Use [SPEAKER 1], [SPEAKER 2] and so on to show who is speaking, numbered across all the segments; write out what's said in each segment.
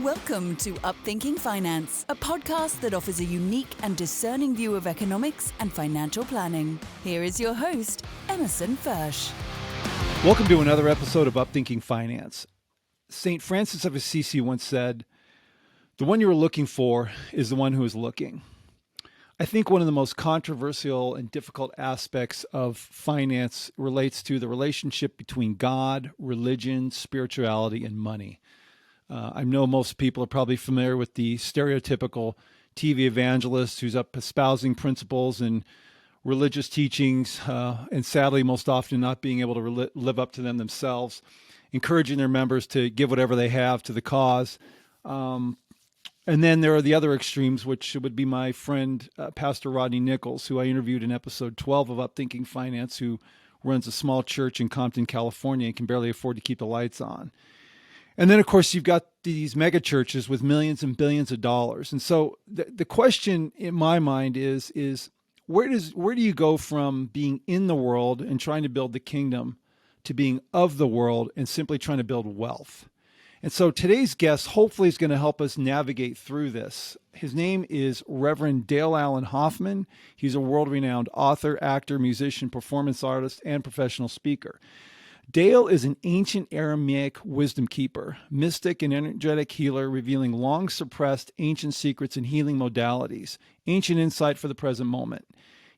[SPEAKER 1] Welcome to Upthinking Finance, a podcast that offers a unique and discerning view of economics and financial planning. Here is your host, Emerson Fersch.
[SPEAKER 2] Welcome to another episode of Upthinking Finance. St. Francis of Assisi once said, "The one you are looking for is the one who is looking." I think one of the most controversial and difficult aspects of finance relates to the relationship between God, religion, spirituality, and money. I know most people are probably familiar with the stereotypical TV evangelist who's up espousing principles and religious teachings, and sadly, most often not being able to live up to them themselves, encouraging their members to give whatever they have to the cause. And then there are the other extremes, which would be my friend, Pastor Rodney Nichols, who I interviewed in episode 12 of Upthinking Finance, who runs a small church in Compton, California, and can barely afford to keep the lights on. And then, of course, you've got these mega churches with millions and billions of dollars. And so the question in my mind is where do you go from being in the world and trying to build the kingdom to being of the world and simply trying to build wealth? And so today's guest hopefully is going to help us navigate through this. His name is Reverend Dale Allen Hoffman. He's a world-renowned author, actor, musician, performance artist, and professional speaker. Dale is an ancient Aramaic wisdom keeper, mystic and energetic healer, revealing long-suppressed ancient secrets and healing modalities, ancient insight for the present moment.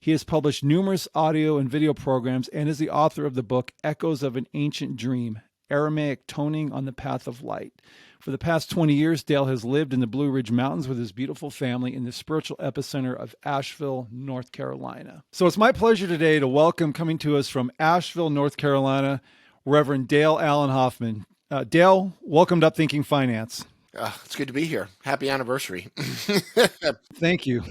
[SPEAKER 2] He has published numerous audio and video programs and is the author of the book Echoes of an Ancient Dream, Aramaic Toning on the Path of Light. For the past 20 years, Dale has lived in the Blue Ridge Mountains with his beautiful family in the spiritual epicenter of Asheville, North Carolina. So it's my pleasure today to welcome, coming to us from Asheville, North Carolina, Reverend Dale Allen Hoffman. Dale, welcome to Upthinking Finance.
[SPEAKER 3] It's good to be here. Happy anniversary.
[SPEAKER 2] Thank you.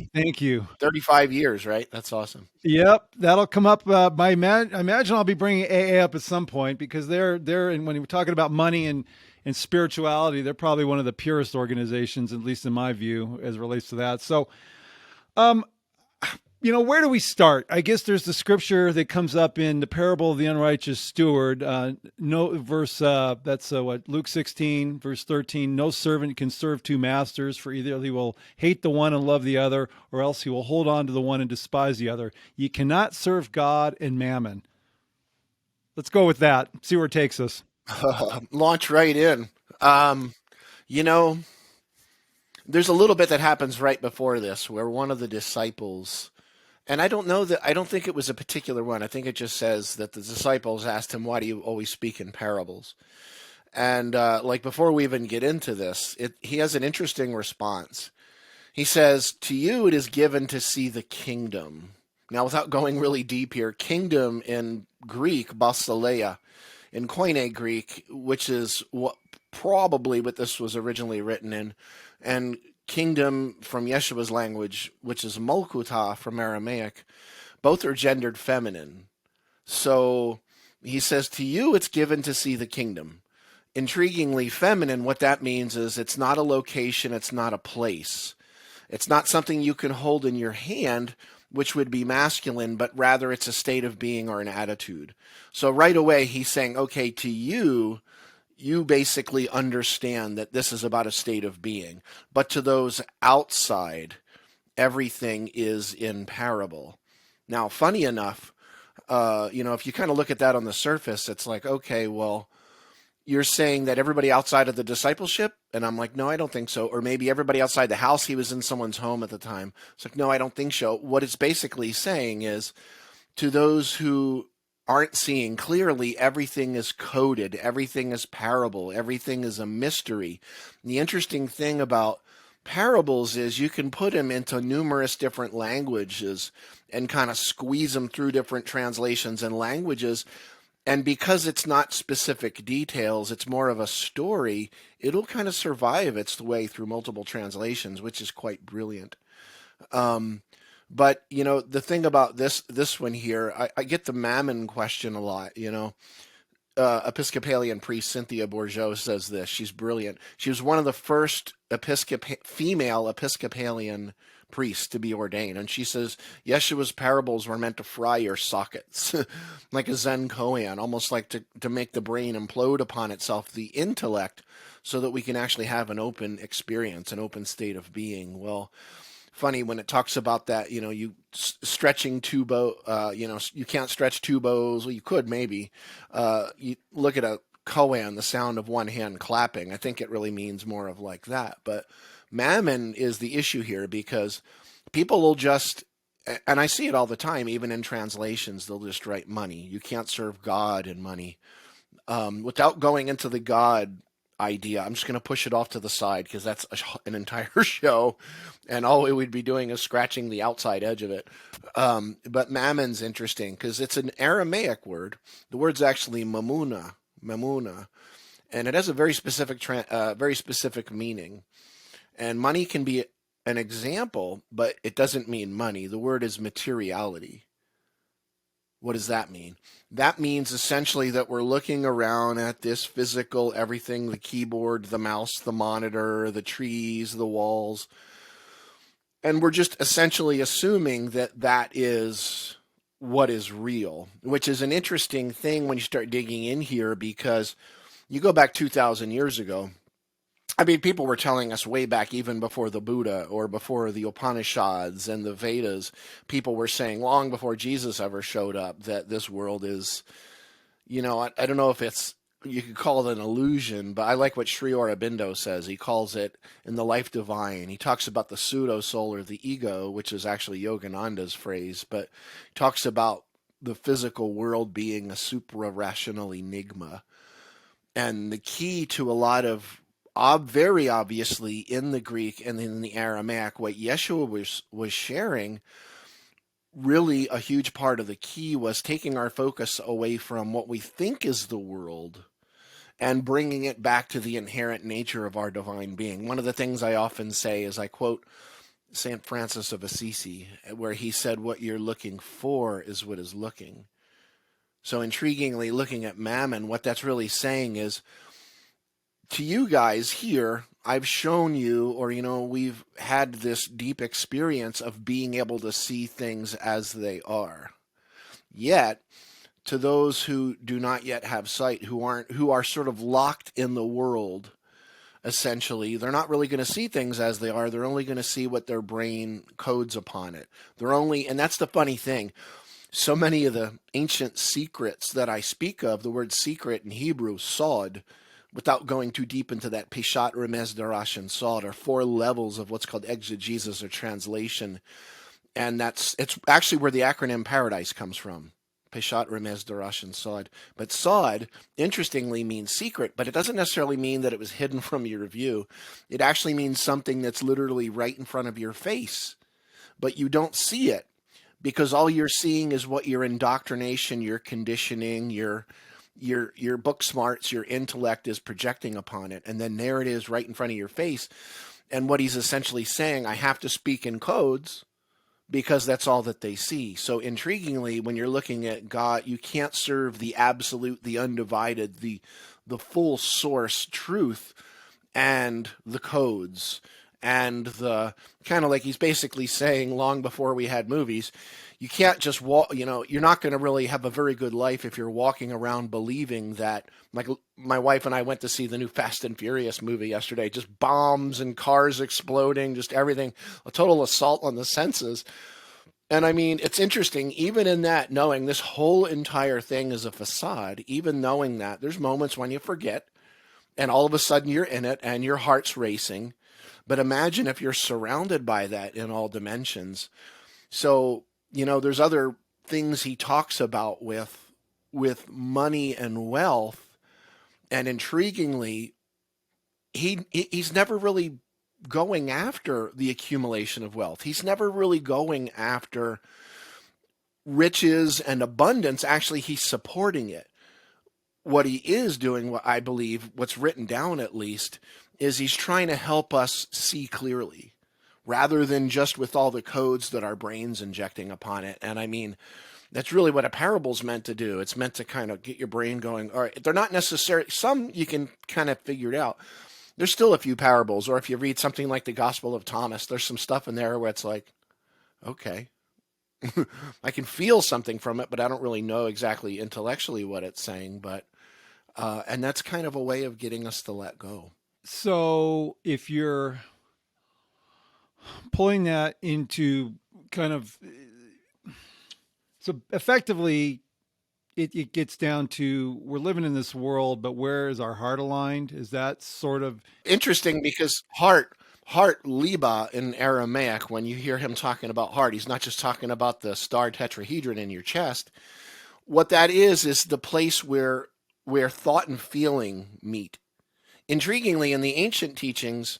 [SPEAKER 3] 35 years, right? That's awesome.
[SPEAKER 2] Yep, that'll come up. I imagine I'll be bringing AA up at some point because they're and when we're talking about money and spirituality, they're probably one of the purest organizations, at least in my view, as it relates to that. So, where do we start? I guess there's the scripture that comes up in the parable of the unrighteous steward. Luke 16, verse 13. No servant can serve two masters, for either he will hate the one and love the other, or else he will hold on to the one and despise the other. You cannot serve God and mammon. Let's go with that. See where it takes us.
[SPEAKER 3] Launch right in. There's a little bit that happens right before this where one of the disciples, and I don't think it was a particular one. I think it just says that the disciples asked him, "Why do you always speak in parables?" And before we even get into this, he has an interesting response. He says, "To you it is given to see the kingdom." Now, without going really deep here, kingdom in Greek, basileia, in Koine Greek, which is probably what this was originally written in, and kingdom from Yeshua's language, which is Malkuta from Aramaic, both are gendered feminine. So he says, to you it's given to see the kingdom. Intriguingly feminine, what that means is it's not a location, it's not a place. It's not something you can hold in your hand, which would be masculine, but rather it's a state of being or an attitude. So right away he's saying, okay, to you basically understand that this is about a state of being. But to those outside, everything is in parable. Now, funny enough, if you kind of look at that on the surface, it's like, okay, well, you're saying that everybody outside of the discipleship? And I'm like, no, I don't think so. Or maybe everybody outside the house. He was in someone's home at the time. It's like, no, I don't think so. What it's basically saying is to those who aren't seeing clearly, everything is coded, everything is parable, everything is a mystery. And the interesting thing about parables is you can put them into numerous different languages and kind of squeeze them through different translations and languages. And because it's not specific details, it's more of a story, it'll kind of survive its way through multiple translations, which is quite brilliant. But, the thing about this one here, I get the mammon question a lot, Episcopalian priest Cynthia Bourgeau says this. She's brilliant. She was one of the first female Episcopalian priest to be ordained. And she says Yeshua's parables were meant to fry your sockets, like a Zen koan, almost like to make the brain implode upon itself, the intellect, so that we can actually have an open experience, an open state of being. Well, funny when it talks about that, you stretching two bow, you can't stretch two bows. Well, you could maybe. You look at a koan, the sound of one hand clapping. I think it really means more of like that. But mammon is the issue here, because people will just, and I see it all the time, even in translations, they'll just write money. You can't serve God in money. Without going into the God idea, I'm just going to push it off to the side, because that's an entire show, and all we would be doing is scratching the outside edge of it. But mammon's interesting because it's an Aramaic word. The word's actually mamuna, and it has a very specific meaning. And money can be an example, but it doesn't mean money. The word is materiality. What does that mean? That means essentially that we're looking around at this physical everything, the keyboard, the mouse, the monitor, the trees, the walls, and we're just essentially assuming that that is what is real, which is an interesting thing when you start digging in here, because you go back 2,000 years ago. I mean, people were telling us way back, even before the Buddha or before the Upanishads and the Vedas, people were saying long before Jesus ever showed up that this world is, I don't know if you could call it an illusion, but I like what Sri Aurobindo says. He calls it in The Life Divine. He talks about the pseudo-soul or the ego, which is actually Yogananda's phrase, but he talks about the physical world being a supra-rational enigma. And the key to a lot of very obviously in the Greek and in the Aramaic, what Yeshua was sharing, really a huge part of the key was taking our focus away from what we think is the world and bringing it back to the inherent nature of our divine being. One of the things I often say is I quote St. Francis of Assisi, where he said, "What you're looking for is what is looking." So intriguingly, looking at mammon, what that's really saying is, to you guys here, I've shown you, or, we've had this deep experience of being able to see things as they are. Yet, to those who do not yet have sight, who are sort of locked in the world, essentially, they're not really going to see things as they are. They're only going to see what their brain codes upon it. And that's the funny thing. So many of the ancient secrets that I speak of, the word secret in Hebrew, sod, without going too deep into that, peshat, remez, darash, and sod, are 4 levels of what's called exegesis or translation. And it's actually where the acronym Paradise comes from. Peshat, remez, darash, and sod. But sod, interestingly, means secret, but it doesn't necessarily mean that it was hidden from your view. It actually means something that's literally right in front of your face, but you don't see it, because all you're seeing is what your indoctrination, your conditioning, your book smarts, your intellect is projecting upon it. And then there it is right in front of your face. And what he's essentially saying, I have to speak in codes because that's all that they see. So intriguingly, when you're looking at God, you can't serve the absolute, the undivided, the full source truth and the codes. And the kind of like he's basically saying, long before we had movies, you can't just walk, you're not going to really have a very good life if you're walking around believing that, like my wife and I went to see the new Fast and Furious movie yesterday, just bombs and cars exploding, just everything, a total assault on the senses. And I mean, it's interesting, even in that, knowing this whole entire thing is a facade, even knowing that, there's moments when you forget, and all of a sudden you're in it and your heart's racing. But imagine if you're surrounded by that in all dimensions. So, there's other things he talks about with money and wealth. And intriguingly, he's never really going after the accumulation of wealth. He's never really going after riches and abundance. Actually, he's supporting it. What he is doing, what I believe, what's written down at least, is he's trying to help us see clearly, rather than just with all the codes that our brain's injecting upon it. And I mean, that's really what a parable's meant to do. It's meant to kind of get your brain going. All right, they're not necessary. Some you can kind of figure it out. There's still a few parables, or if you read something like the Gospel of Thomas, there's some stuff in there where it's like, okay, I can feel something from it, but I don't really know exactly intellectually what it's saying. But and that's kind of a way of getting us to let go.
[SPEAKER 2] So if you're pulling that into kind of, so effectively, it gets down to, we're living in this world, but where is our heart aligned? Is that sort of
[SPEAKER 3] Interesting, because heart, liba in Aramaic, when you hear him talking about heart, he's not just talking about the star tetrahedron in your chest. What that is the place where thought and feeling meet. Intriguingly, in the ancient teachings,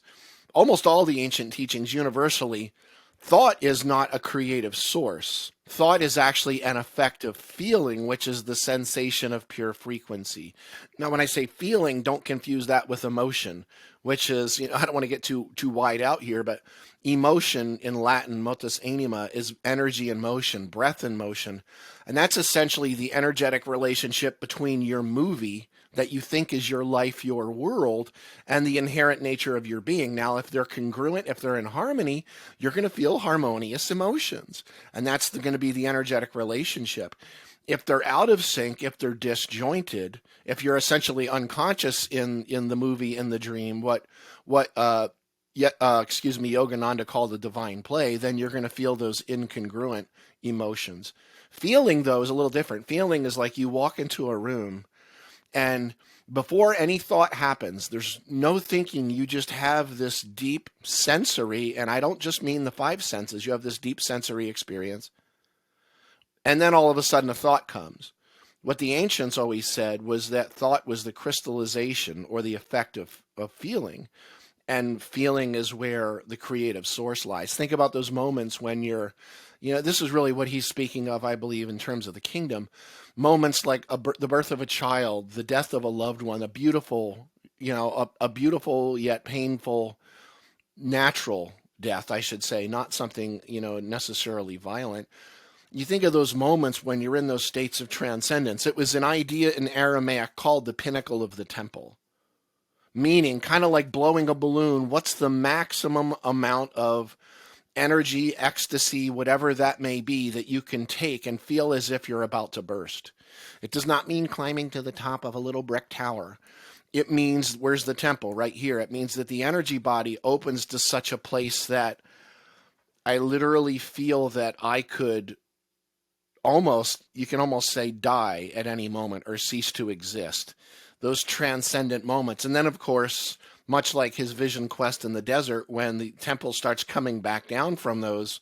[SPEAKER 3] almost all the ancient teachings universally, thought is not a creative source. Thought is actually an effect of feeling, which is the sensation of pure frequency. Now, when I say feeling, don't confuse that with emotion, which is, I don't want to get too wide out here, but emotion in Latin, motus anima, is energy in motion, breath in motion. And that's essentially the energetic relationship between your movie that you think is your life, your world, and the inherent nature of your being. Now, if they're congruent, if they're in harmony, you're going to feel harmonious emotions. And that's going to be the energetic relationship. If they're out of sync, if they're disjointed, if you're essentially unconscious in the movie, in the dream, what Yogananda called the divine play, then you're going to feel those incongruent emotions. Feeling, though, is a little different. Feeling is like you walk into a room, and before any thought happens, there's no thinking. You just have this deep sensory, and I don't just mean the five senses. You have this deep sensory experience. And then all of a sudden a thought comes. What the ancients always said was that thought was the crystallization or the effect of feeling. And feeling is where the creative source lies. Think about those moments when you're, this is really what he's speaking of, I believe, in terms of the kingdom. Moments like the birth of a child, the death of a loved one, a beautiful, a beautiful yet painful, natural death, I should say, not something, necessarily violent. You think of those moments when you're in those states of transcendence. It was an idea in Aramaic called the pinnacle of the temple. Meaning, kind of like blowing a balloon, what's the maximum amount of energy, ecstasy, whatever that may be, that you can take and feel as if you're about to burst? It does not mean climbing to the top of a little brick tower. It means, where's the temple? Right here. It means that the energy body opens to such a place that I literally feel that I could you can almost say die at any moment or cease to exist. Those transcendent moments. And then, of course, much like his vision quest in the desert, when the temple starts coming back down from those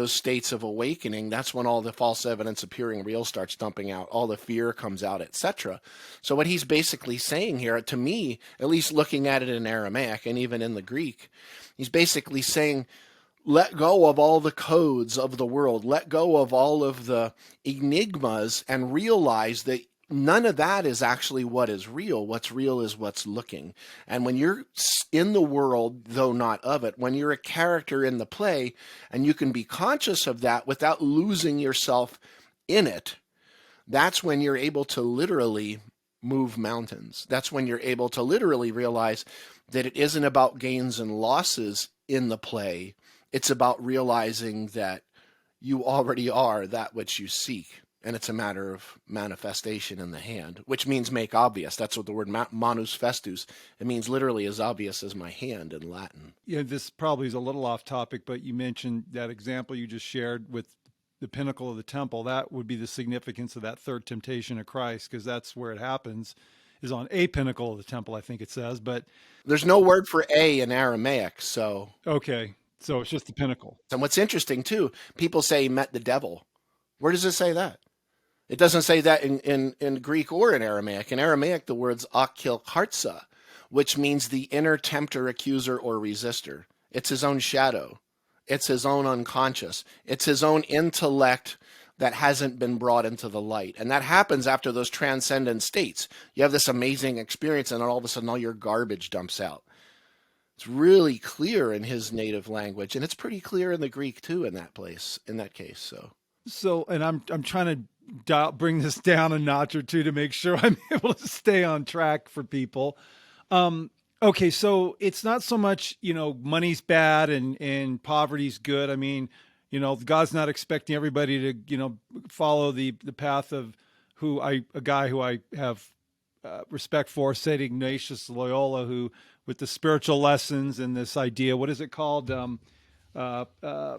[SPEAKER 3] states of awakening, that's when all the false evidence appearing real starts dumping out, all the fear comes out, etc. So what he's basically saying here, to me, at least looking at it in Aramaic and even in the Greek, he's basically saying, let go of all the codes of the world, let go of all of the enigmas, and realize that none of that is actually what is real. What's real is what's looking. And when you're in the world, though not of it, when you're a character in the play, and you can be conscious of that without losing yourself in it, that's when you're able to literally move mountains. That's when you're able to literally realize that it isn't about gains and losses in the play. It's about realizing that you already are that which you seek. And it's a matter of manifestation in the hand, which means make obvious. That's what the word manus festus, it means literally as obvious as my hand in Latin.
[SPEAKER 2] Yeah, this probably is a little off topic, but you mentioned that example you just shared with the pinnacle of the temple. That would be the significance of that third temptation of Christ, because that's where it happens, is on a pinnacle of the temple, I think it says. But
[SPEAKER 3] there's no word for a in Aramaic, so.
[SPEAKER 2] Okay, so it's just the pinnacle.
[SPEAKER 3] And what's interesting, too, people say he met the devil. Where does it say that? It doesn't say that in Greek or in Aramaic. In Aramaic, the word's akilkartsa, which means the inner tempter, accuser, or resistor. It's his own shadow. It's his own unconscious. It's his own intellect that hasn't been brought into the light. And that happens after those transcendent states. You have this amazing experience, and then all of a sudden all your garbage dumps out. It's really clear in his native language, and it's pretty clear in the Greek too in that case.
[SPEAKER 2] So, and I'm trying to bring this down a notch or two to make sure I'm able to stay on track for people. Okay, so it's not so much, money's bad and poverty's good. I mean, God's not expecting everybody to, follow the path of a guy who I have respect for, Saint Ignatius Loyola, who with the spiritual lessons and this idea, what is it called? Uh, uh,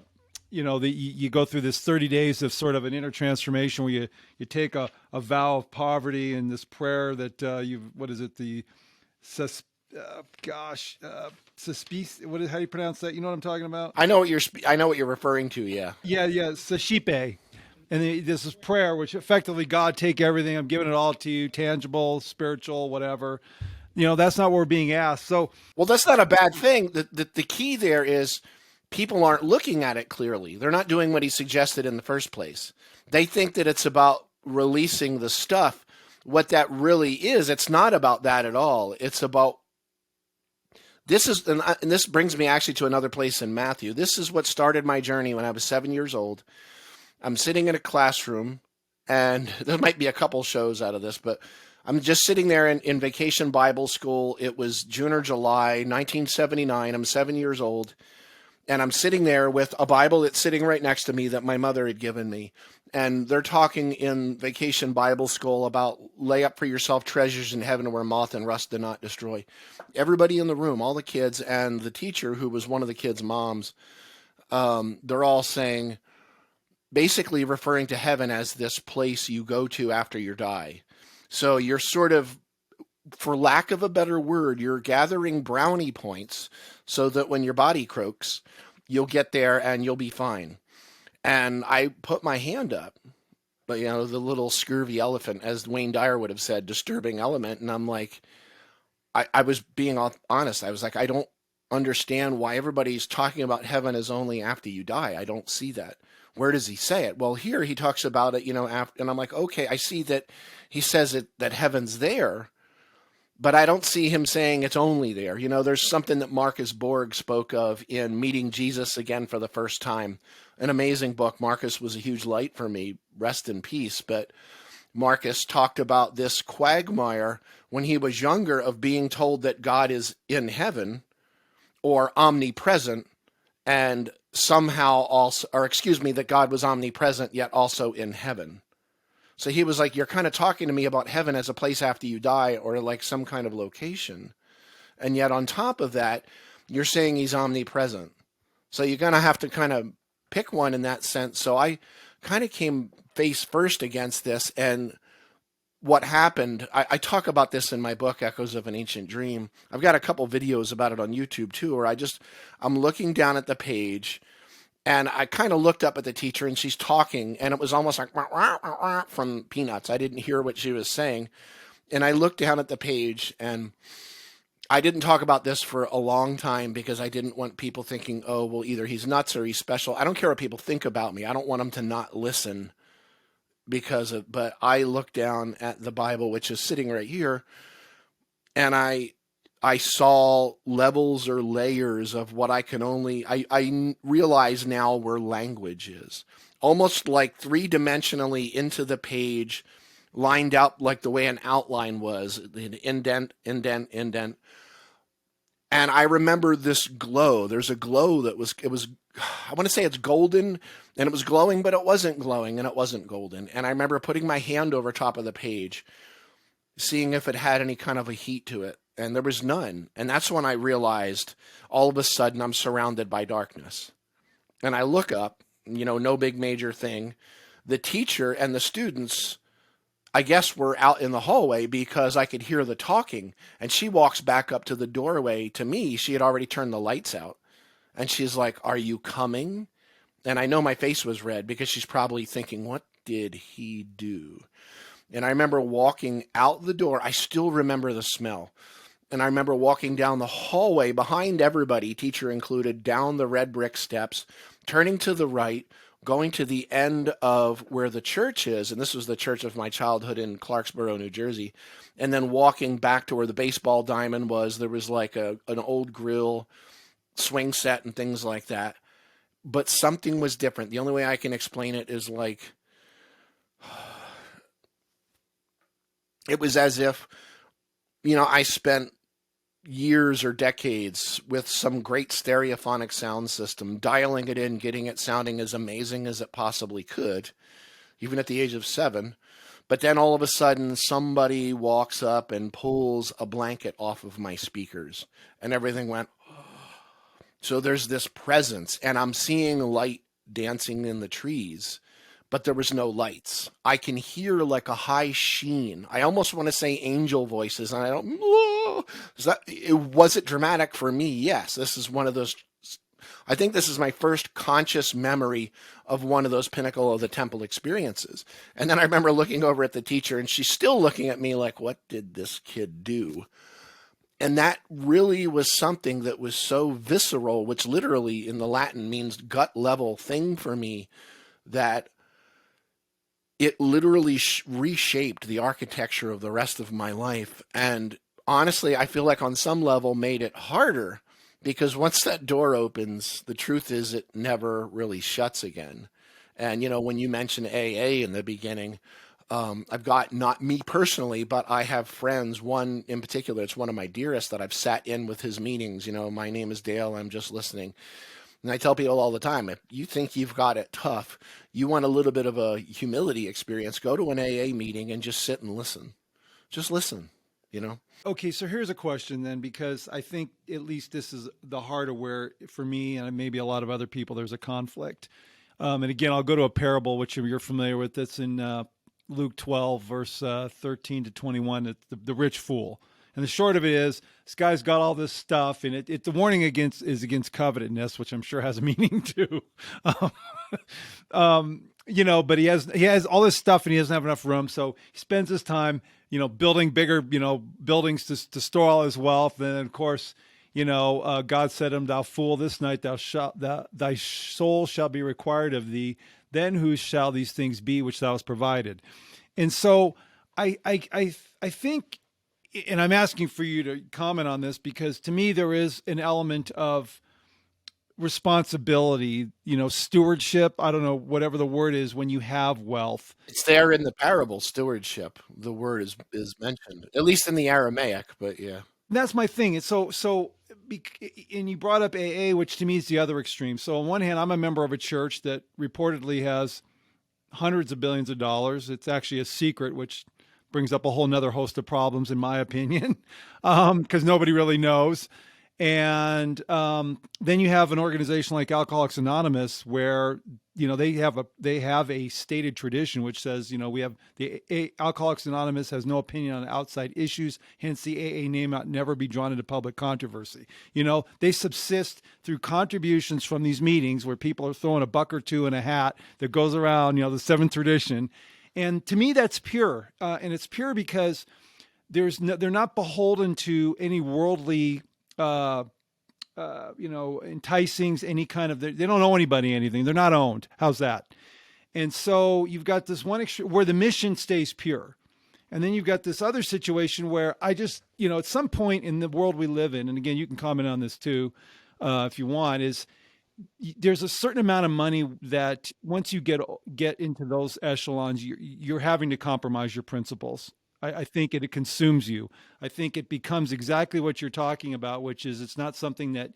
[SPEAKER 2] you go through this 30 days of sort of an inner transformation where you take a vow of poverty and this prayer that what is it? The sus, gosh, suspice. How do you pronounce that? You know what I'm talking about?
[SPEAKER 3] I know what you're referring to. Yeah.
[SPEAKER 2] Yeah, sashipe. And this is prayer, which effectively, God, take everything. I'm giving it all to you, tangible, spiritual, whatever. That's not what we're being asked. So,
[SPEAKER 3] Well, that's not a bad thing. The key there is people aren't looking at it clearly. They're not doing what he suggested in the first place. They think that it's about releasing the stuff. What that really is, it's not about that at all. It's about and this brings me actually to another place in Matthew. This is what started my journey when I was 7 years old. I'm sitting in a classroom, and there might be a couple shows out of this, but I'm just sitting there in vacation Bible school. It was June or July, 1979. I'm 7 years old, and I'm sitting there with a Bible that's sitting right next to me that my mother had given me. And they're talking in vacation Bible school about lay up for yourself treasures in heaven where moth and rust do not destroy. Everybody in the room, all the kids, and the teacher, who was one of the kids' moms, they're all saying, basically referring to heaven as this place you go to after you die. So you're sort of, for lack of a better word, you're gathering brownie points so that when your body croaks, you'll get there and you'll be fine. And I put my hand up, but the little scurvy elephant, as Wayne Dyer would have said, disturbing element. And I'm like, I was being honest. I was like, I don't understand why everybody's talking about heaven as only after you die. I don't see that. Where does he say it? Well, here he talks about it, after, and I'm like, okay, I see that he says it, that heaven's there, but I don't see him saying it's only there. There's something that Marcus Borg spoke of in Meeting Jesus Again for the First Time. An amazing book. Marcus was a huge light for me. Rest in peace. But Marcus talked about this quagmire when he was younger of being told that God is in heaven or omnipresent, and somehow also, or excuse me, that God was omnipresent yet also in heaven. So he was like, you're kind of talking to me about heaven as a place after you die or like some kind of location. And yet on top of that, you're saying he's omnipresent. So you're going to have to kind of pick one in that sense. So I kind of came face first against this. And what happened, I talk about this in my book, Echoes of an Ancient Dream. I've got a couple videos about it on YouTube too, where I'm looking down at the page, and I kind of looked up at the teacher, and she's talking, and it was almost like wah, wah, wah, wah, from Peanuts. I didn't hear what she was saying. And I looked down at the page, and I didn't talk about this for a long time because I didn't want people thinking, oh, well, either he's nuts or he's special. I don't care what people think about me. I don't want them to not listen but I looked down at the Bible, which is sitting right here, and I saw levels or layers of what I realize now where language is. Almost like three-dimensionally into the page, lined out like the way an outline was, an indent, indent, indent. And I remember this glow. There's a glow it was, I want to say it's golden, and it was glowing, but it wasn't glowing, and it wasn't golden. And I remember putting my hand over top of the page, seeing if it had any kind of a heat to it. And there was none. And that's when I realized all of a sudden I'm surrounded by darkness. And I look up, no big major thing. The teacher and the students, I guess, were out in the hallway because I could hear the talking. And she walks back up to the doorway to me. She had already turned the lights out. And she's like, "Are you coming?" And I know my face was red because she's probably thinking, what did he do? And I remember walking out the door. I still remember the smell. And I remember walking down the hallway behind everybody, teacher included, down the red brick steps, turning to the right, going to the end of where the church is. And this was the church of my childhood in Clarksboro, New Jersey. And then walking back to where the baseball diamond was. There was like an old grill, swing set, and things like that. But something was different. The only way I can explain it is like, it was as if, I spent years or decades with some great stereophonic sound system, dialing it in, getting it sounding as amazing as it possibly could, even at the age of 7. But then all of a sudden, somebody walks up and pulls a blanket off of my speakers, and everything went. So there's this presence, and I'm seeing light dancing in the trees, but there was no lights. I can hear like a high sheen. I almost want to say angel voices, and I don't. Was it dramatic for me? Yes. This is one of those. I think this is my first conscious memory of one of those pinnacle of the temple experiences. And then I remember looking over at the teacher, and she's still looking at me like, what did this kid do? And that really was something that was so visceral, which literally in the Latin means gut level thing for me, that it literally reshaped the architecture of the rest of my life. And honestly, I feel like on some level made it harder, because once that door opens, the truth is it never really shuts again. And, when you mentioned AA in the beginning, I've got, not me personally, but I have friends, one in particular, it's one of my dearest that I've sat in with his meetings. My name is Dale, I'm just listening. And I tell people all the time, if you think you've got it tough, you want a little bit of a humility experience, go to an AA meeting and just sit and listen. Just listen.
[SPEAKER 2] Okay, so here's a question then, because I think at least this is the heart of where, for me and maybe a lot of other people, there's a conflict. And again, I'll go to a parable, which you're familiar with. That's in Luke 12, verse 13 to 21, it's the rich fool. And the short of it is, this guy's got all this stuff, and the warning is against covetousness, which I'm sure has a meaning too. But he has all this stuff, and he doesn't have enough room, so he spends his time, building bigger, buildings to store all his wealth. And then, of course, God said to him, "Thou fool, this night thy soul shall be required of thee. Then whose shall these things be which thou hast provided?" And so I think, and I'm asking for you to comment on this, because to me there is an element of responsibility, stewardship. I don't know, whatever the word is, when you have wealth.
[SPEAKER 3] It's there in the parable, stewardship. The word is mentioned, at least in the Aramaic, but yeah.
[SPEAKER 2] That's my thing. And and you brought up AA, which to me is the other extreme. So on one hand, I'm a member of a church that reportedly has hundreds of billions of dollars. It's actually a secret, which brings up a whole nother host of problems, in my opinion, because nobody really knows. And then you have an organization like Alcoholics Anonymous, where they have a stated tradition which says, we have Alcoholics Anonymous has no opinion on outside issues, hence the AA name ought never be drawn into public controversy. They subsist through contributions from these meetings where people are throwing a buck or two in a hat that goes around, the seventh tradition. And to me, that's pure, and it's pure because they're not beholden to any worldly enticings, any kind of, they don't owe anybody anything. They're not owned. How's that? And so you've got this one where the mission stays pure. And then you've got this other situation where I just, at some point in the world we live in, and again, you can comment on this too, if you want, is there's a certain amount of money that once you get into those echelons, you're having to compromise your principles. I think it consumes you. I think it becomes exactly what you're talking about, which is it's not something that,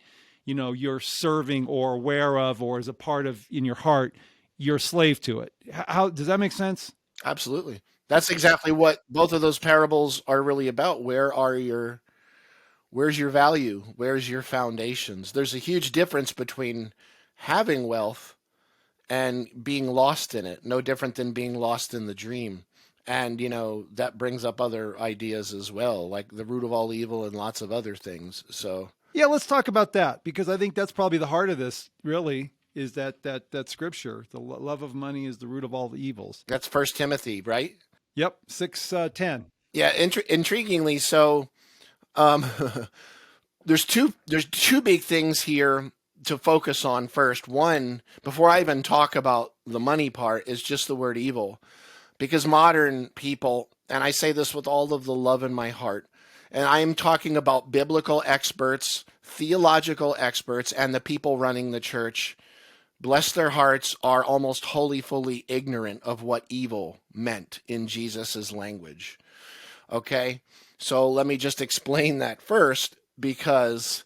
[SPEAKER 2] you're serving or aware of or is a part of in your heart. You're a slave to it. How does that make sense?
[SPEAKER 3] Absolutely. That's exactly what both of those parables are really about. Where's your value? Where's your foundations? There's a huge difference between having wealth and being lost in it. No different than being lost in the dream. And, that brings up other ideas as well, like the root of all evil and lots of other things. So,
[SPEAKER 2] yeah, let's talk about that, because I think that's probably the heart of this, really, is that scripture. The love of money is the root of all the evils.
[SPEAKER 3] That's 1 Timothy, right?
[SPEAKER 2] Yep, 6:10.
[SPEAKER 3] Yeah, intriguingly. So, there's two big things here to focus on first. One, before I even talk about the money part, is just the word evil. Because modern people, and I say this with all of the love in my heart, and I am talking about biblical experts, theological experts, and the people running the church, bless their hearts, are almost wholly, fully ignorant of what evil meant in Jesus's language. Okay? So let me just explain that first. because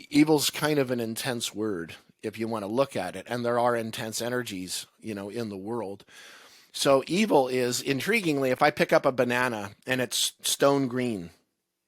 [SPEAKER 3] evil's kind of an intense word if you want to look at it, and there are intense energies, in the world. So evil is, intriguingly, if I pick up a banana and it's stone green,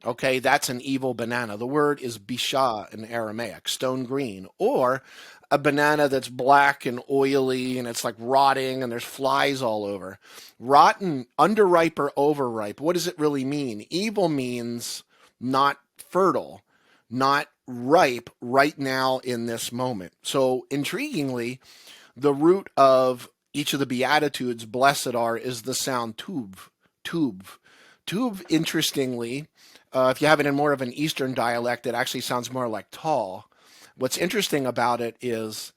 [SPEAKER 3] okay, that's an evil banana. The word is bisha in Aramaic, stone green. Or a banana that's black and oily and it's like rotting and there's flies all over. Rotten, underripe, or overripe. What does it really mean? Evil means not fertile, not ripe right now in this moment. So intriguingly, the root of each of the Beatitudes, blessed are, is the sound tuv. Tuv. Tuv, interestingly, if you have it in more of an Eastern dialect, it actually sounds more like tall. What's interesting about it is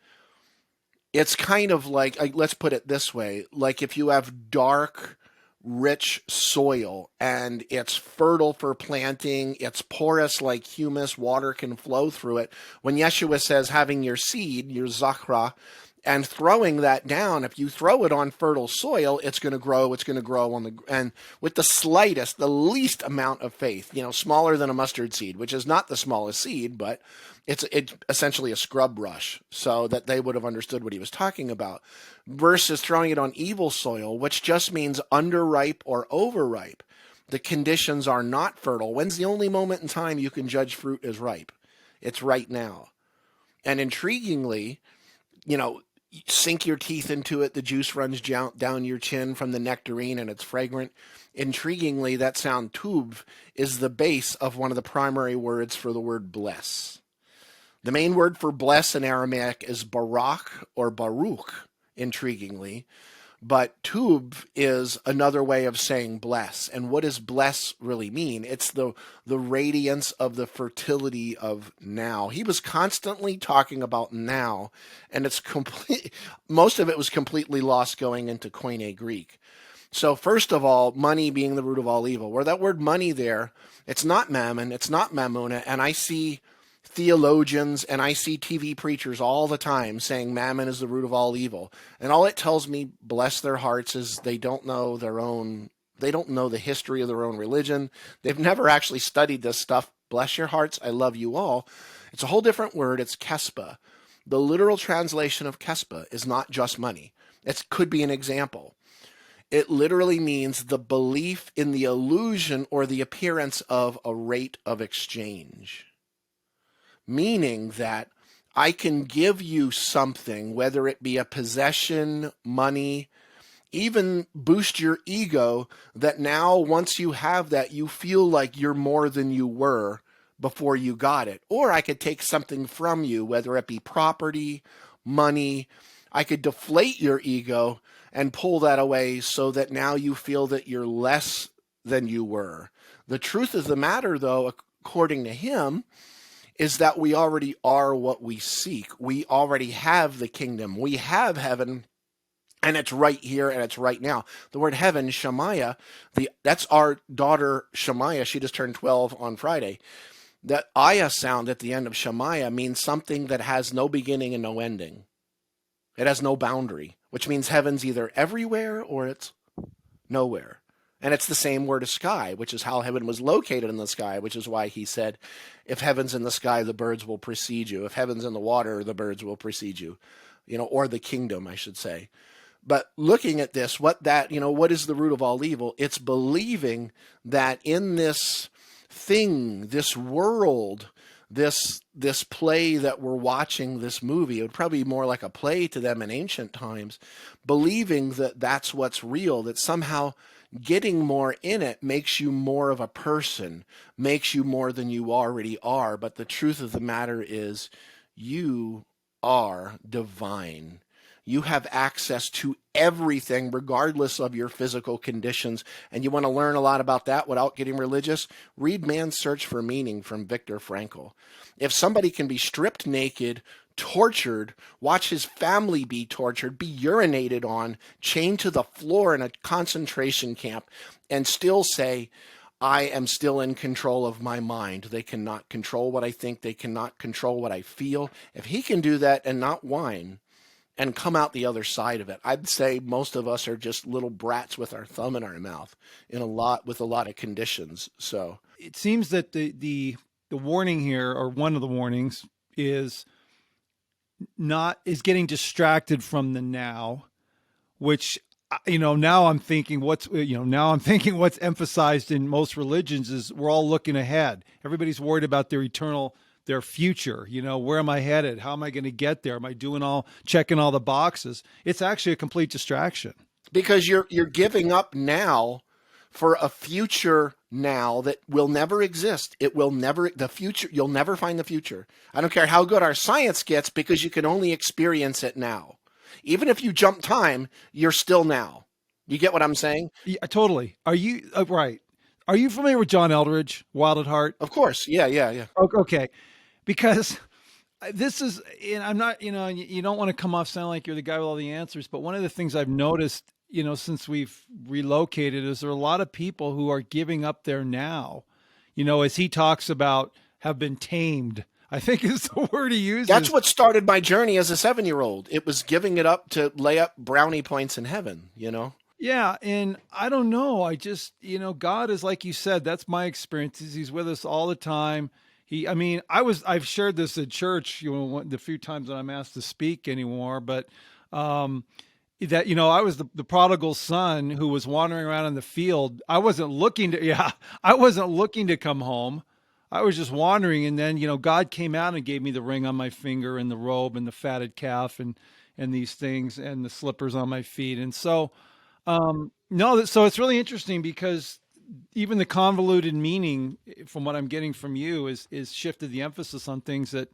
[SPEAKER 3] it's kind of like, let's put it this way, like if you have dark, rich soil and it's fertile for planting, it's porous like humus, water can flow through it. When Yeshua says having your seed, your zachra, and throwing that down, if you throw it on fertile soil, it's going to grow and with the least amount of faith, smaller than a mustard seed, which is not the smallest seed, but it's essentially a scrub brush, so that they would have understood what he was talking about, versus throwing it on evil soil, which just means underripe or overripe. The conditions are not fertile. When's the only moment in time you can judge fruit as ripe? It's right now. And intriguingly, sink your teeth into it, the juice runs down your chin from the nectarine and it's fragrant. Intriguingly, that sound tuv is the base of one of the primary words for the word bless. The main word for bless in Aramaic is barak or baruch, intriguingly. But tuv is another way of saying bless. And what does bless really mean? It's the radiance of the fertility of now. He was constantly talking about now, and most of it was completely lost going into Koine Greek. So first of all, money being the root of all evil. Where that word money there, it's not mammon, it's not mammona, and I see theologians and I see TV preachers all the time saying mammon is the root of all evil. And all it tells me, bless their hearts, is they don't know the history of their own religion. They've never actually studied this stuff. Bless your hearts, I love you all. It's a whole different word. It's kespa. The literal translation of kespa is not just money. It could be an example. It literally means the belief in the illusion or the appearance of a rate of exchange. Meaning that I can give you something, whether it be a possession, money, even boost your ego, that now once you have that, you feel like you're more than you were before you got it. Or I could take something from you, whether it be property, money. I could deflate your ego and pull that away so that now you feel that you're less than you were. The truth of the matter, though, according to him, is that we already are what we seek. We already have the kingdom. We have heaven, and it's right here and it's right now. The word heaven, Shemaiah, that's our daughter Shemaiah. She just turned 12 on Friday. That ayah sound at the end of Shemaiah means something that has no beginning and no ending. It has no boundary, which means heaven's either everywhere or it's nowhere. And it's the same word as sky, which is how heaven was located in the sky, which is why he said, if heaven's in the sky, the birds will precede you. If heaven's in the water, the birds will precede you, or the kingdom, I should say. But looking at this, what is the root of all evil? It's believing that in this thing, this world, this play that we're watching, this movie, it would probably be more like a play to them in ancient times, believing that that's what's real, that somehow getting more in it makes you more of a person, makes you more than you already are. But the truth of the matter is you are divine. You have access to everything regardless of your physical conditions. And you want to learn a lot about that without getting religious? Read Man's Search for Meaning from Viktor Frankl. If somebody can be stripped naked, tortured, watch his family be tortured, be urinated on, chained to the floor in a concentration camp, and still say, I am still in control of my mind. They cannot control what I think. They cannot control what I feel. If he can do that and not whine and come out the other side of it, I'd say most of us are just little brats with our thumb in our mouth with a lot of conditions. So
[SPEAKER 2] it seems that the warning here, or one of the warnings, is getting distracted from the now, which now I'm thinking what's emphasized in most religions is we're all looking ahead. Everybody's worried about their future. Where am I headed? How am I going to get there? Am I checking all the boxes? It's actually a complete distraction.
[SPEAKER 3] Because you're giving up now for a future now that will never exist. You'll never find the future. I don't care how good our science gets, because you can only experience it now. Even if you jump time, you're still now. You get what I'm saying?
[SPEAKER 2] Yeah, totally. Are you right? Are you familiar with John Eldridge, Wild at Heart?
[SPEAKER 3] Of course. Yeah.
[SPEAKER 2] Okay. Because this is, and I'm not, you don't want to come off sounding like you're the guy with all the answers, but one of the things I've noticed, since we've relocated, is there are a lot of people who are giving up their now, as he talks about, have been tamed. I think is the word he uses.
[SPEAKER 3] That's what started my journey as a 7-year-old. It was giving it up to lay up brownie points in heaven,
[SPEAKER 2] Yeah. And I don't know. I just, God is, like you said, that's my experience. He's with us all the time. I've shared this at church, the few times that I'm asked to speak anymore, but, that, I was the prodigal son who was wandering around in the field. I wasn't looking to come home. I was just wandering. And then, God came out and gave me the ring on my finger and the robe and the fatted calf and these things and the slippers on my feet. And so, so it's really interesting, because even the convoluted meaning, from what I'm getting from you, is shifted the emphasis on things that,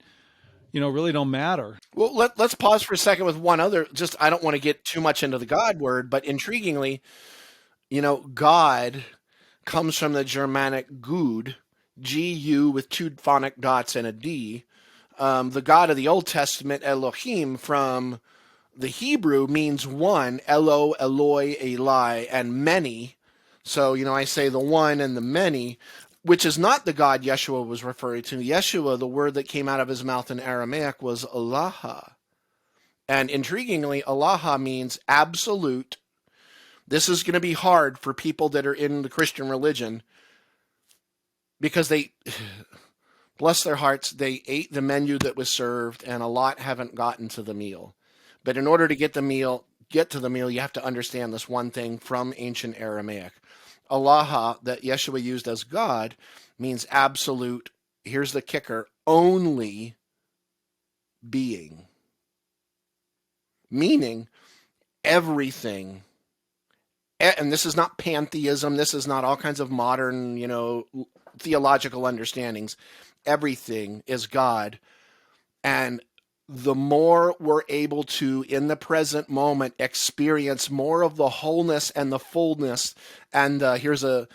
[SPEAKER 2] really don't matter.
[SPEAKER 3] Well, let's pause for a second with one other. Just, I don't want to get too much into the God word, but intriguingly, God comes from the Germanic Gud, Gu with 2 phonic dots and a D. The God of the Old Testament, Elohim, from the Hebrew means one, Elo, Eloi, Eli, and many. So, I say the one and the many, which is not the God Yeshua was referring to. Yeshua, the word that came out of his mouth in Aramaic, was Allah. And intriguingly, Allah means absolute. This is going to be hard for people that are in the Christian religion, because they, bless their hearts, they ate the menu that was served, and a lot haven't gotten to the meal. But in order to get to the meal, you have to understand this one thing from ancient Aramaic. Allah, that Yeshua used as God, means absolute, here's the kicker, only being. Meaning everything. And this is not pantheism. This is not all kinds of modern, theological understandings. Everything is God. And the more we're able to, in the present moment, experience more of the wholeness and the fullness, and here's a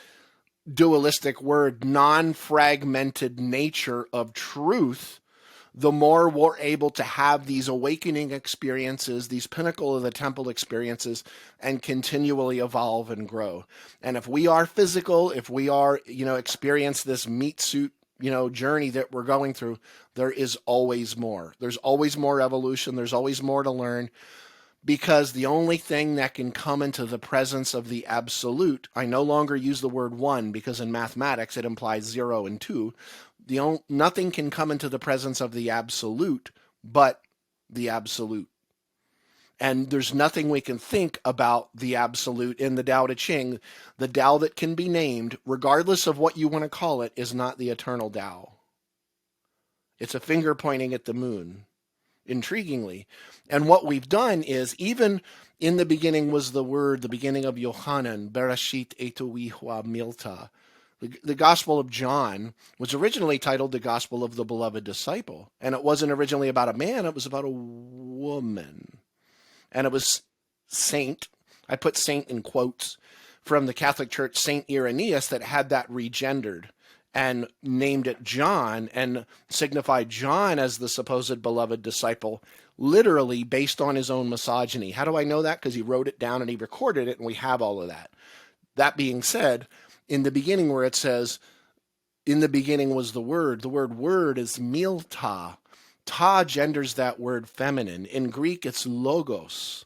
[SPEAKER 3] dualistic word, non-fragmented nature of truth, the more we're able to have these awakening experiences, these pinnacle of the temple experiences, and continually evolve and grow. And if we are physical, if we are, experience this meat suit, journey that we're going through, there is always more. There's always more evolution. There's always more to learn, because the only thing that can come into the presence of the absolute, I no longer use the word one, because in mathematics it implies 0 and 2. Nothing can come into the presence of the absolute but the absolute. And there's nothing we can think about the absolute in the Tao Te Ching. The Tao that can be named, regardless of what you want to call it, is not the eternal Tao. It's a finger pointing at the moon, intriguingly. And what we've done is, even in the beginning was the word, the beginning of Yohanan, Bereshit Etuihua Milta. The Gospel of John was originally titled the Gospel of the Beloved Disciple. And it wasn't originally about a man, it was about a woman. And it was saint, I put saint in quotes, from the Catholic Church, Saint Irenaeus, that had that regendered and named it John and signified John as the supposed beloved disciple, literally based on his own misogyny. How do I know that? Because he wrote it down and he recorded it, and we have all of that. That being said, in the beginning, where it says, in the beginning was the word word is milta. Ta genders that word feminine. In Greek, it's logos.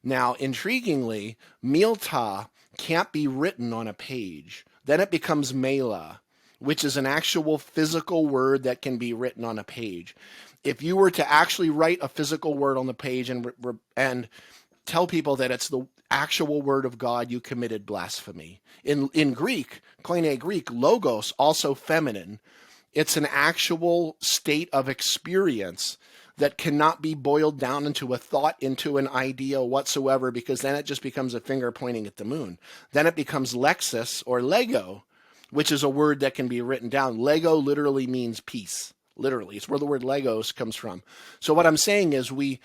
[SPEAKER 3] Now, intriguingly, milta can't be written on a page. Then it becomes mela. which is an actual physical word that can be written on a page. If you were to actually write a physical word on the page and tell people that it's the actual word of God, you committed blasphemy. In Greek, Koine Greek, logos, also feminine, it's an actual state of experience that cannot be boiled down into a thought, into an idea whatsoever, because then it just becomes a finger pointing at the moon. Then it becomes lexis or lego, which is a word that can be written down. Lego literally means piece. Literally, it's where the word Legos comes from. So what I'm saying is we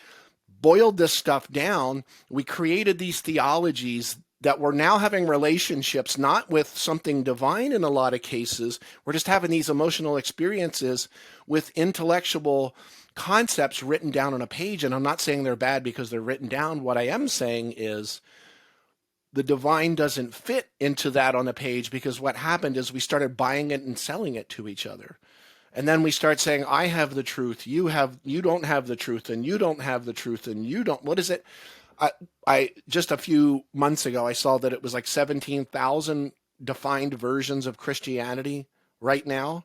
[SPEAKER 3] boiled this stuff down. We created these theologies that we're now having relationships, not with something divine in a lot of cases. We're just having these emotional experiences with intellectual concepts written down on a page. And I'm not saying they're bad because they're written down. What I am saying is the divine doesn't fit into that on a page, because what happened is we started buying it and selling it to each other. And then we start saying, I have the truth, you don't have the truth, and you don't have the truth, and you don't. What is it? I just a few months ago, I saw that it was like 17,000 defined versions of Christianity right now.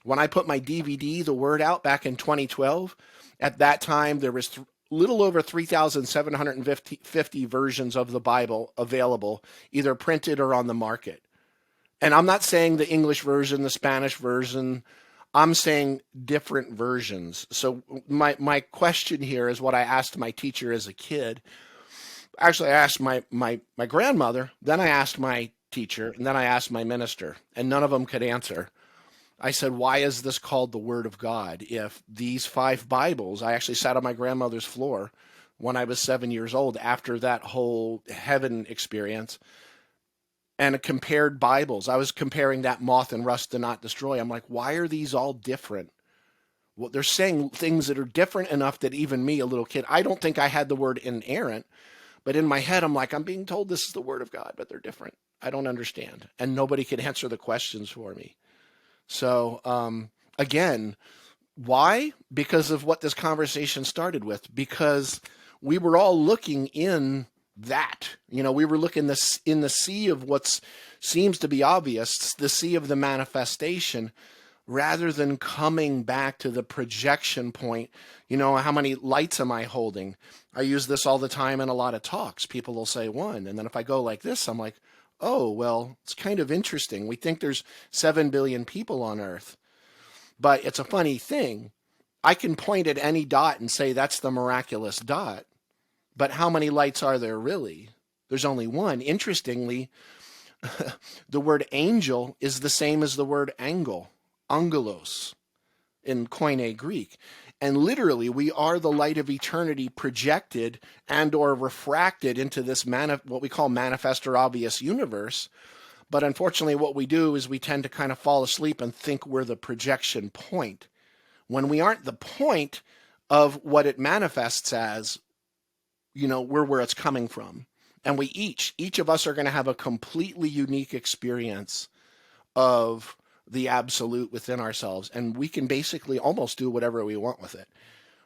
[SPEAKER 3] When I put my DVD, The Word, out back in 2012, at that time there was little over 3,750 versions of the Bible available, either printed or on the market. And I'm not saying the English version, the Spanish version, I'm saying different versions. So my question here is what I asked my teacher as a kid. Actually, I asked my grandmother, then I asked my teacher, and then I asked my minister, and none of them could answer. I said, why is this called the Word of God? If these 5 Bibles, I actually sat on my grandmother's floor when I was 7 years old after that whole heaven experience, and compared Bibles. I was comparing that moth and rust to not destroy. I'm like, why are these all different? Well, they're saying things that are different enough that even me, a little kid, I don't think I had the word inerrant, but in my head, I'm like, I'm being told this is the Word of God, but they're different. I don't understand. And nobody could answer the questions for me. So, again, why? Because of what this conversation started with, because we were all looking in that, we were looking in the sea of what seems to be obvious, the sea of the manifestation, rather than coming back to the projection point. How many lights am I holding? I use this all the time in a lot of talks. People will say 1. And then if I go like this, I'm like, oh, well, it's kind of interesting. We think there's 7 billion people on Earth. But it's a funny thing. I can point at any dot and say that's the miraculous dot. But how many lights are there really? There's only 1. Interestingly, the word angel is the same as the word angelos, in Koine Greek. And literally, we are the light of eternity projected and or refracted into this what we call manifest or obvious universe. But unfortunately, what we do is we tend to kind of fall asleep and think we're the projection point, when we aren't the point of what it manifests as. We're where it's coming from. And we each of us are going to have a completely unique experience of the absolute within ourselves. And we can basically almost do whatever we want with it.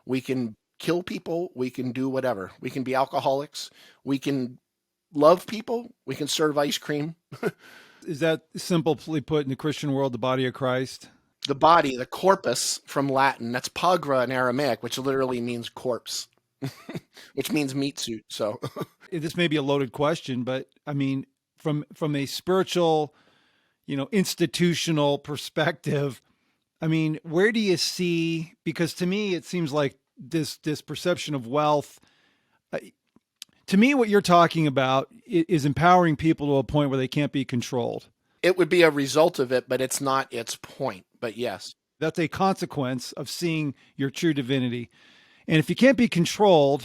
[SPEAKER 3] We can kill people. We can do whatever. We can be alcoholics. We can love people. We can serve ice cream.
[SPEAKER 2] Is that simply put, in the Christian world, the body of Christ?
[SPEAKER 3] The body, the corpus from Latin, that's pagra in Aramaic, which literally means corpse, which means meat suit. So
[SPEAKER 2] this may be a loaded question, but I mean, from a spiritual, institutional perspective, I mean, where do you see, because to me, it seems like this perception of wealth, to me, what you're talking about is empowering people to a point where they can't be controlled.
[SPEAKER 3] It would be a result of it, but it's not its point. But yes.
[SPEAKER 2] That's a consequence of seeing your true divinity. And if you can't be controlled,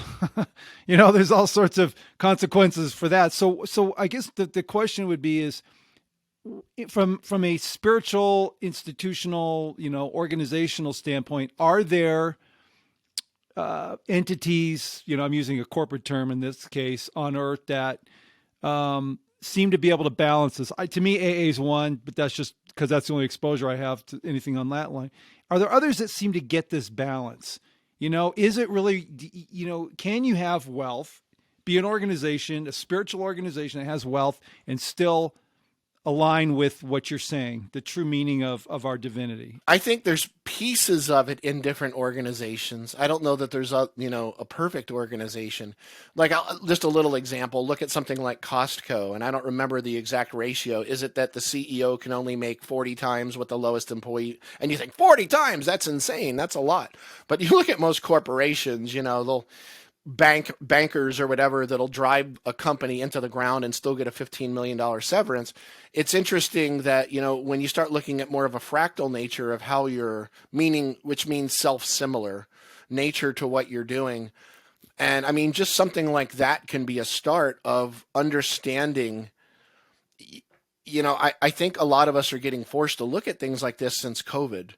[SPEAKER 2] there's all sorts of consequences for that. So I guess the question would be is, from a spiritual, institutional, organizational standpoint, are there entities, I'm using a corporate term in this case, on Earth that seem to be able to balance this? To me, AA is one, but that's just because that's the only exposure I have to anything on that line. Are there others that seem to get this balance? Is it really, can you have wealth, be an organization, a spiritual organization that has wealth, and still align with what you're saying, the true meaning of our divinity?
[SPEAKER 3] I think there's pieces of it in different organizations. I don't know that there's a perfect organization. Like just a little example, look at something like Costco, and I don't remember the exact ratio. Is it that the CEO can only make 40 times what the lowest employee? And you think 40 times, that's insane. That's a lot. But you look at most corporations, they'll bankers or whatever that'll drive a company into the ground and still get a $15 million severance. It's interesting that, when you start looking at more of a fractal nature of how you're meaning, which means self-similar nature to what you're doing. And I mean, just something like that can be a start of understanding. I think a lot of us are getting forced to look at things like this since COVID,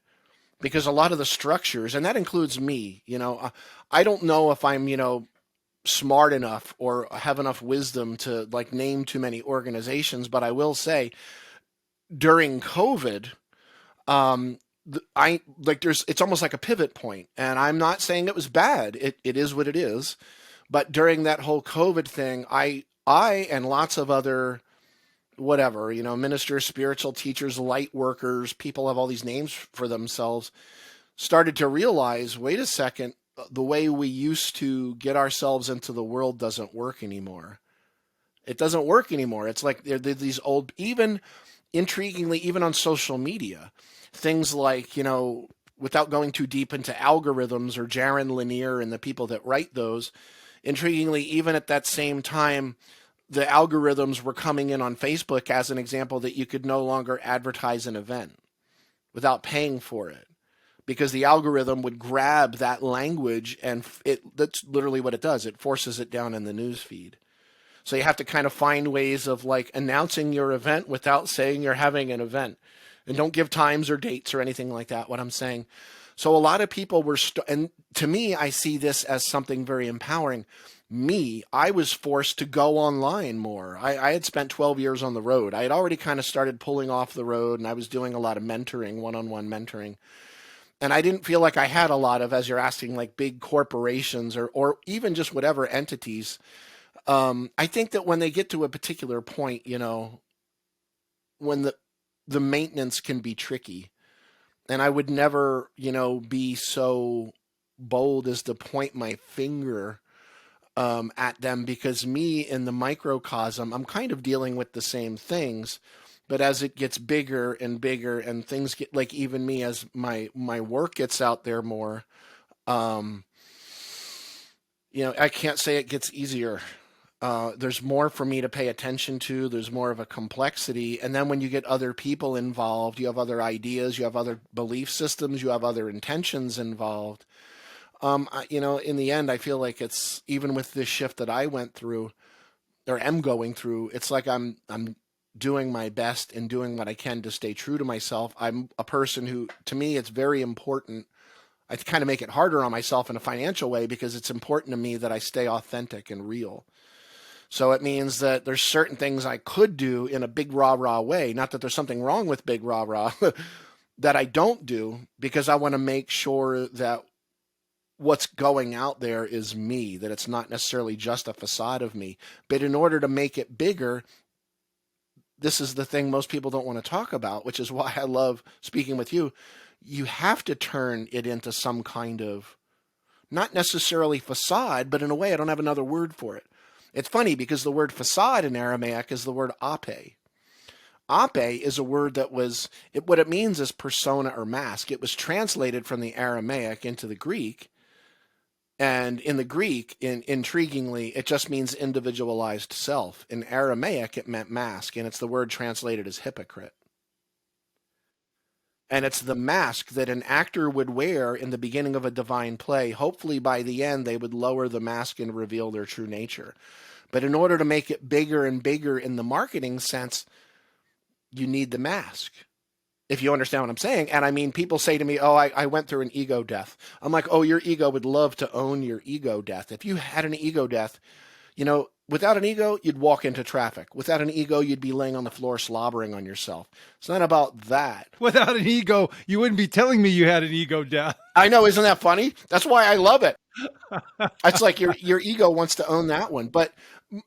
[SPEAKER 3] because a lot of the structures, and that includes me, I don't know if I'm, smart enough or have enough wisdom to name too many organizations, but I will say during COVID, it's almost like a pivot point, and I'm not saying it was bad. It is what it is. But during that whole COVID thing, I and lots of other whatever, ministers, spiritual teachers, light workers, people have all these names for themselves, started to realize, wait a second, the way we used to get ourselves into the world doesn't work anymore. It doesn't work anymore. It's like they're these old, even intriguingly, even on social media, things like, without going too deep into algorithms or Jaron Lanier and the people that write those, intriguingly, even at that same time, the algorithms were coming in on Facebook as an example that you could no longer advertise an event without paying for it, because the algorithm would grab that language and that's literally what it does. It forces it down in the news feed. So you have to kind of find ways of announcing your event without saying you're having an event, and don't give times or dates or anything like that, what I'm saying. So a lot of people were, and to me, I see this as something very empowering. I was forced to go online more. I had spent 12 years on the road. I had already kind of started pulling off the road, and I was doing a lot of mentoring, one-on-one mentoring. And I didn't feel like I had a lot of, as you're asking, big corporations or even just whatever entities. I think that when they get to a particular point, when the maintenance can be tricky, and I would never, be so bold as to point my finger at them, because me in the microcosm, I'm kind of dealing with the same things. But as it gets bigger and bigger and things get even me, as my work gets out there more, I can't say it gets easier. There's more for me to pay attention to. There's more of a complexity. And then when you get other people involved, you have other ideas, you have other belief systems, you have other intentions involved. In the end, I feel like it's, even with this shift that I went through or am going through, it's like I'm doing my best and doing what I can to stay true to myself. I'm a person who, to me, it's very important. I kind of make it harder on myself in a financial way, because it's important to me that I stay authentic and real. So it means that there's certain things I could do in a big rah-rah way. Not that there's something wrong with big rah-rah that I don't do, because I want to make sure that what's going out there is me, that it's not necessarily just a facade of me. But in order to make it bigger, this is the thing most people don't want to talk about, which is why I love speaking with you. You have to turn it into some kind of, not necessarily facade, but in a way, I don't have another word for it. It's funny, because the word facade in Aramaic is the word ape. Ape is a word that what it means is persona or mask. It was translated from the Aramaic into the Greek. And in the Greek, intriguingly, it just means individualized self. In Aramaic, it meant mask, and it's the word translated as hypocrite. And it's the mask that an actor would wear in the beginning of a divine play. Hopefully, by the end, they would lower the mask and reveal their true nature. But in order to make it bigger and bigger in the marketing sense, you need the mask, if you understand what I'm saying. And I mean, people say to me, oh, I went through an ego death. I'm like, oh, your ego would love to own your ego death. If you had an ego death, without an ego, you'd walk into traffic. Without an ego, you'd be laying on the floor slobbering on yourself. It's not about that.
[SPEAKER 2] Without an ego, you wouldn't be telling me you had an ego death.
[SPEAKER 3] I know. Isn't that funny? That's why I love it. It's like your ego wants to own that one. But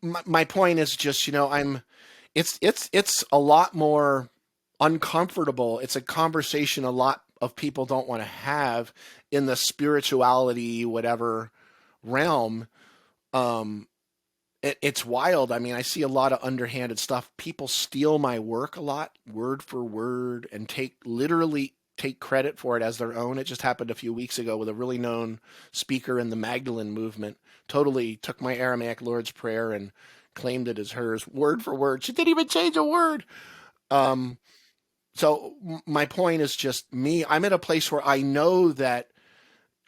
[SPEAKER 3] my point is just, it's a lot more uncomfortable. It's a conversation a lot of people don't want to have in the spirituality, whatever realm. It's wild. I mean, I see a lot of underhanded stuff. People steal my work a lot, word for word, and literally take credit for it as their own. It just happened a few weeks ago with a really known speaker in the Magdalene movement. Totally took my Aramaic Lord's Prayer and claimed it as hers, word for word. She didn't even change a word. So my point is just me. I'm at a place where I know that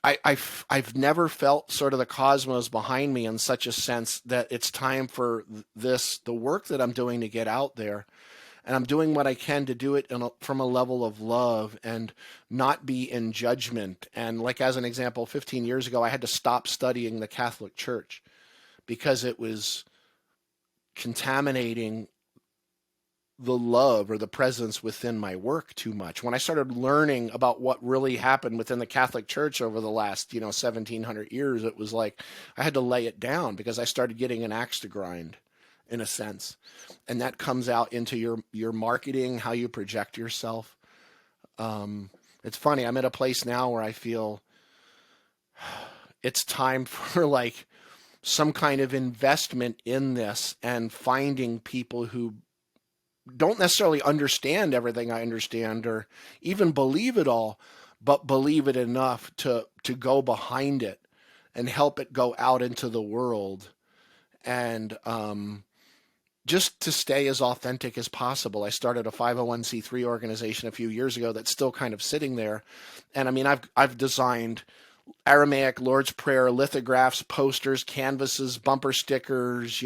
[SPEAKER 3] I've never felt sort of the cosmos behind me in such a sense that it's time for the work that I'm doing to get out there. And I'm doing what I can to do it from a level of love and not be in judgment. And like, as an example, 15 years ago, I had to stop studying the Catholic Church because it was contaminating the love or the presence within my work too much. When I started learning about what really happened within the Catholic Church over the last, 1700 years, it was like I had to lay it down because I started getting an axe to grind, in a sense. And that comes out into your marketing, how you project yourself. It's funny, I'm at a place now where I feel it's time for like some kind of investment in this and finding people who don't necessarily understand everything I understand or even believe it all, but believe it enough to go behind it and help it go out into the world. And just to stay as authentic as possible. I started a 501c3 organization a few years ago that's still kind of sitting there. And I mean, I've designed Aramaic Lord's Prayer lithographs, posters, canvases, bumper stickers,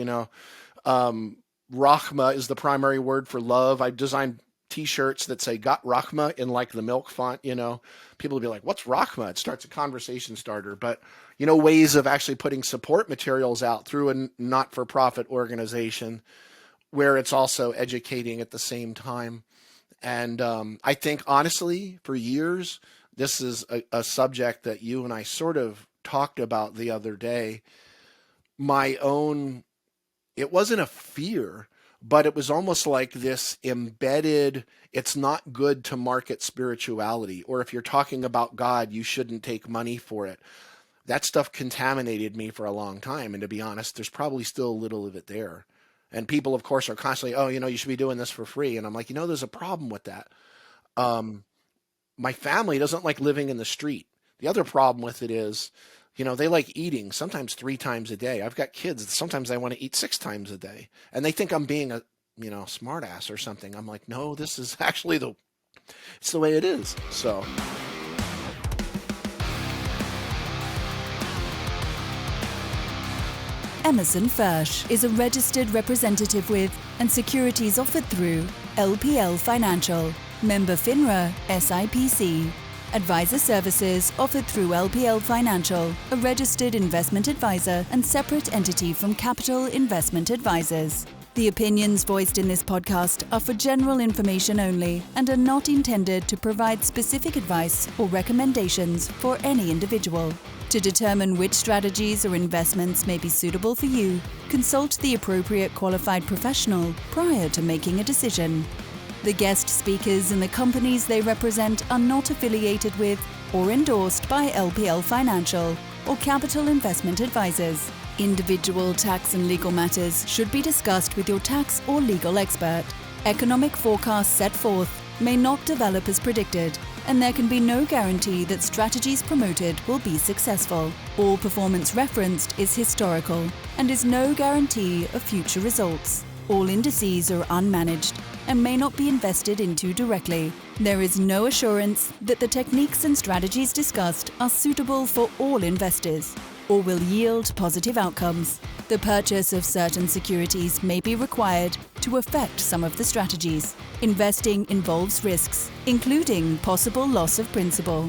[SPEAKER 3] Rachma is the primary word for love. I designed t-shirts that say got Rachma in like the milk font, People will be like, what's Rachma? It starts a conversation starter. But, ways of actually putting support materials out through a not-for-profit organization where it's also educating at the same time. And I think, honestly, for years, this is a subject that you and I sort of talked about the other day. It wasn't a fear, but it was almost like this embedded, it's not good to market spirituality, or if you're talking about God, you shouldn't take money for it. That stuff contaminated me for a long time. And to be honest, there's probably still a little of it there. And people, of course, are constantly, you should be doing this for free. And I'm like, there's a problem with that. My family doesn't like living in the street. The other problem with it is, they like eating sometimes 3 times a day. I've got kids. Sometimes they want to eat 6 times a day. And they think I'm being a, smart ass or something. I'm like, no, this is actually it's the way it is. So.
[SPEAKER 1] Emerson Fersch is a registered representative with and securities offered through LPL Financial, member FINRA, SIPC. Advisor services offered through LPL Financial, a registered investment advisor and separate entity from Capital Investment Advisors. The opinions voiced in this podcast are for general information only and are not intended to provide specific advice or recommendations for any individual. To determine which strategies or investments may be suitable for you, consult the appropriate qualified professional prior to making a decision. The guest speakers and the companies they represent are not affiliated with or endorsed by LPL Financial or Capital Investment Advisors. Individual tax and legal matters should be discussed with your tax or legal expert. Economic forecasts set forth may not develop as predicted, and there can be no guarantee that strategies promoted will be successful. All performance referenced is historical and is no guarantee of future results. All indices are unmanaged and may not be invested into directly. There is no assurance that the techniques and strategies discussed are suitable for all investors or will yield positive outcomes. The purchase of certain securities may be required to affect some of the strategies. Investing involves risks, including possible loss of principal.